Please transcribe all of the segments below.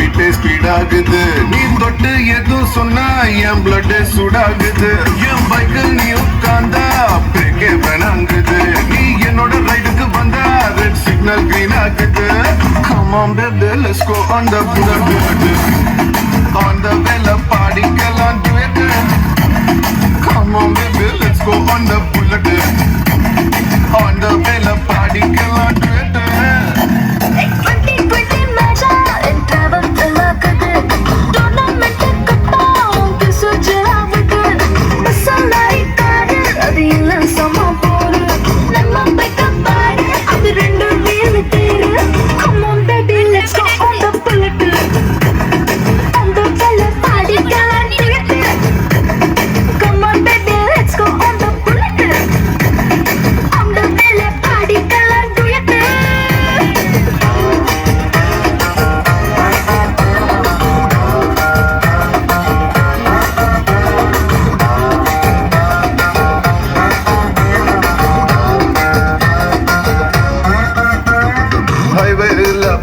பீட்டே speed ஆகுது. நீ தொட்டு எதுவும் சொன்னா என் பிளட் சூடாகுது. என் பைக்கில் நீ உட்கார்ந்தா பிரேக்கே வேணாங்குது. நீ என்னோட ரைடுக்கு வந்தா ரெட் சிக்னல் கிரீன் ஆகுது. Come on baby, let's go on the bullet. On the vela பாடிக்கலாம் duet. Come on baby, let's go on the bullet. On the vela பாடிக்கலாம் duet.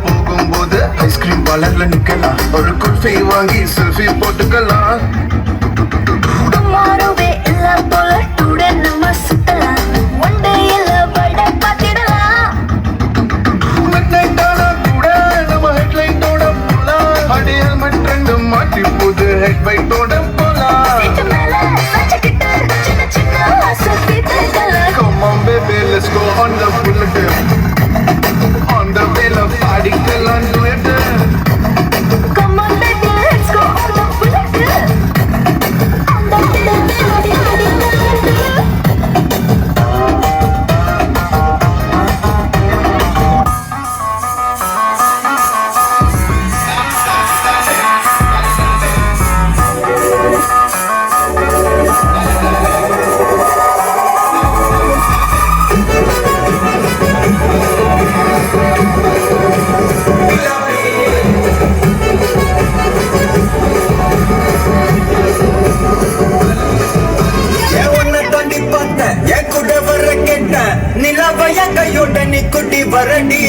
போகும்போது ஐஸ்கிரீம் பார்லர்ல நிக்கலாம். ஒரு குல்ஃபி வாங்கி செல்ஃபி போட்டுக்கலாம். Tomorrow இல்ல போல today நம்ம சுத்தலாம். One day இல்ல birthday பார்த்திடலாம். Midnight ஆனா கூட நம்ம ஹெட்லைட் ஓட போலாம். அடி ஹெல்மெட் ரெண்டும் மாட்டி போது ஹெட் பைட் ஓட போலாம். சீட்டு மேல வச்சுக்கிட்டு சின்ன சின்ன ஆசை தீர்த்துக்கலாம். Come on baby, let's go on the bullet. On the vela பாடிக்கலாம் duet. Come on baby, let's go on the bullet. On the bullet. குட்டி வரடி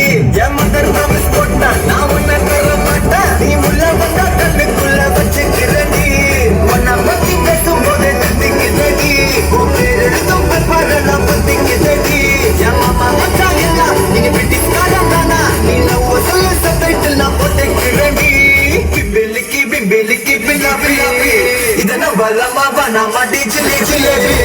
என் மதர் ப்ராமிஸ் போட்டா நான் உன்னை தர மாட்டேன். நீ உள்ள வந்தா கண்ணுக்குள்ள வச்சுக்கிறடி. உன்னை பத்தி பேசும்போது தத்திக்குதடி. உன் பேர் எழுதும் பெப்பாரெல்லாம் பத்திக்குதடி. என் மாமா மச்சான் எல்லாம் நீங்க பிடிக்காரம் தானா. நீ லவ் சொல்லு சப்டைட்டில் நான் போட்டுக்கிறடி. பிம்பிலிக்கி பிம்பிலிக்கி பின்னாபி இதன வல்லமா வனாமா டி ஜிலி ஜிலேபி.